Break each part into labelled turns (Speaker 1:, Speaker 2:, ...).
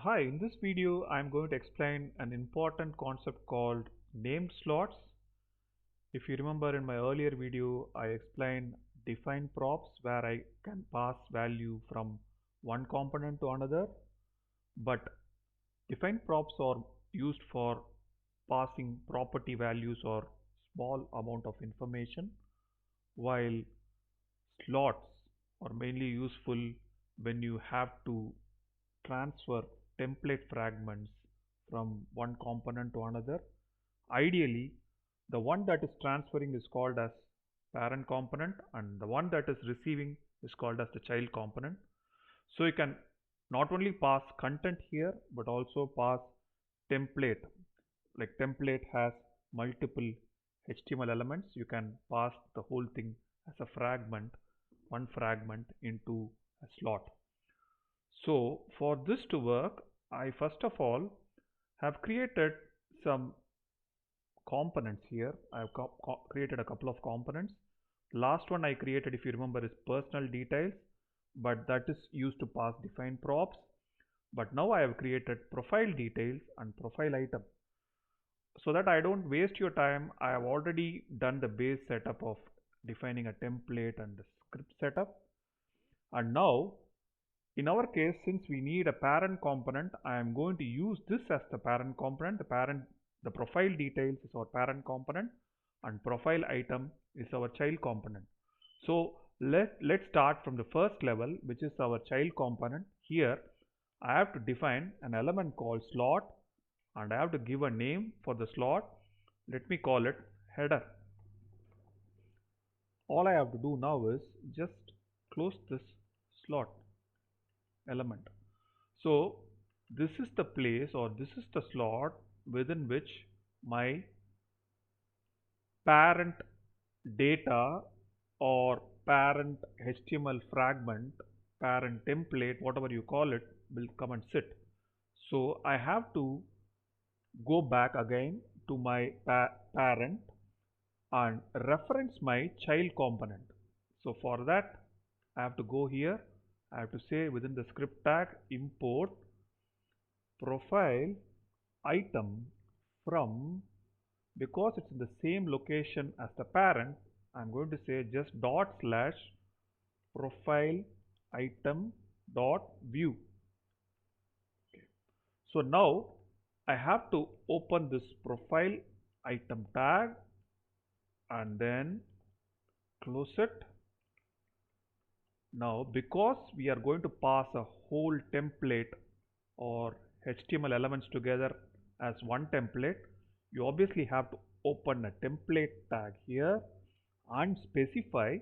Speaker 1: Hi, in this video I'm going to explain an important concept called named slots. If you remember in my earlier video I explained define props where I can pass value from one component to another, but define props are used for passing property values or small amount of information, while slots are mainly useful when you have to transfer template fragments from one component to another. Ideally, the one that is transferring is called as parent component and the one that is receiving is called as the child component. So you can not only pass content here but also pass template. Like template has multiple HTML elements. You can pass the whole thing as a fragment, one fragment into a slot. So for this to work, I first of all have created some components here. I have created a couple of components. Last one I created, if you remember, is personal details, but that is used to pass define props. But now I have created profile details and profile item. So that I don't waste your time, I have already done the base setup of defining a template and the script setup. And now in our case, since we need a parent component, I am going to use this as the parent component. The profile details is our parent component and profile item is our child component. So let's start from the first level, which is our child component. Here I have to define an element called slot and I have to give a name for the slot. Let me call it header. All I have to do now is just close this slot element. So this is the place or this is the slot within which my parent data or parent HTML fragment, parent template, whatever you call it, will come and sit. So I have to go back again to my parent and reference my child component. So for that I have to go here. I have to say within the script tag import profile item from, because it's in the same location as the parent, I'm going to say just dot slash profile item dot view. Okay. So now I have to open this profile item tag and then close it. Now because we are going to pass a whole template or HTML elements together as one template, you obviously have to open a template tag here and specify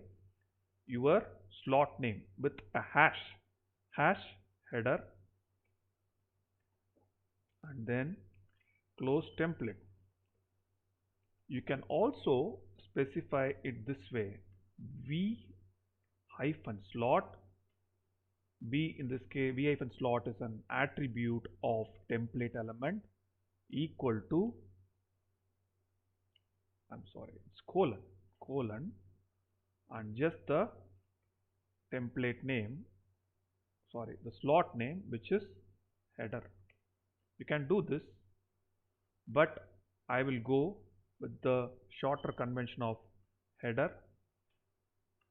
Speaker 1: your slot name with a hash header and then close template. You can also specify it this way: v-slot. V in this case, v-slot is an attribute of template element equal to, it's colon and just the template name, the slot name, which is header. You can do this, but I will go with the shorter convention of header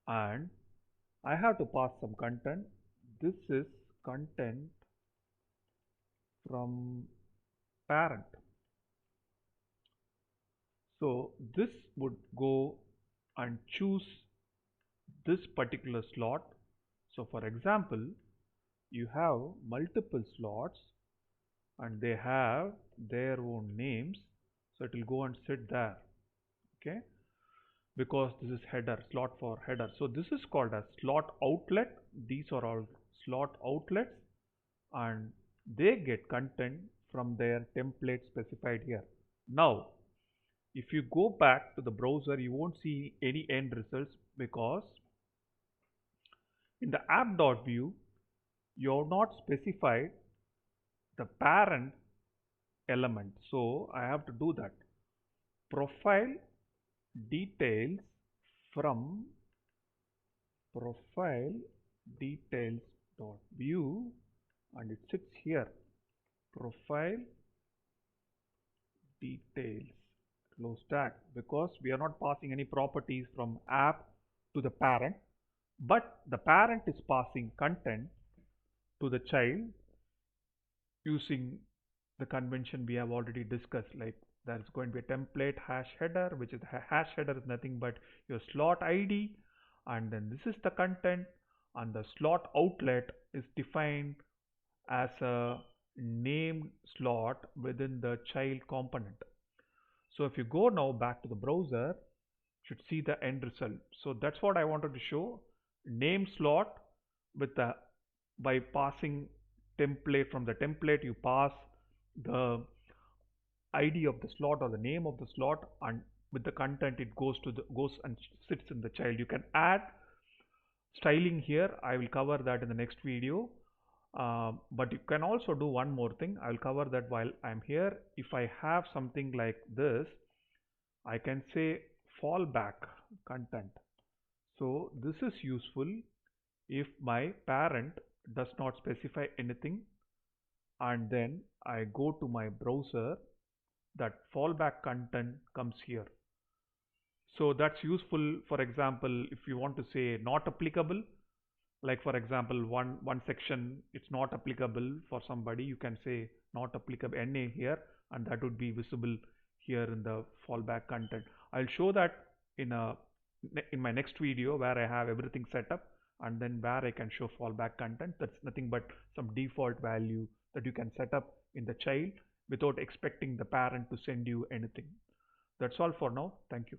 Speaker 1: and I have to pass some content. This is content from parent. So this would go and choose this particular slot. So for example, you have multiple slots and they have their own names. So it will go and sit there. Okay. Because this is header, slot for header. So this is called as slot outlet. These are all slot outlets and they get content from their template specified here. Now if you go back to the browser, you won't see any end results because in the app.view you have not specified the parent element. So I have to do that. Profile details from profile details dot view and it sits here. profile details close tag, because we are not passing any properties from app to the parent, but the parent is passing content to the child using the convention we have already discussed. Like there's going to be a template hash header, which is hash header is nothing but your slot ID, and then this is the content, and the slot outlet is defined as a named slot within the child component. So if you go now back to the browser, you should see the end result. So that's what I wanted to show. Name slot with the, by passing template, from the template you pass the ID of the slot or the name of the slot, and with the content it goes and sits in the child. You can add styling here. I will cover that in the next video. But you can also do one more thing. I will cover that while I'm here. If I have something like this, I can say fallback content. So this is useful if my parent does not specify anything, and then I go to my browser, that fallback content comes here. So that's useful. For example, if you want to say not applicable, like for example, one section it's not applicable for somebody, you can say not applicable NA here, and that would be visible here in the fallback content. I'll show that in a in my next video where I have everything set up, and then where I can show fallback content. That's nothing but some default value that you can set up in the child without expecting the parent to send you anything. That's all for now. Thank you.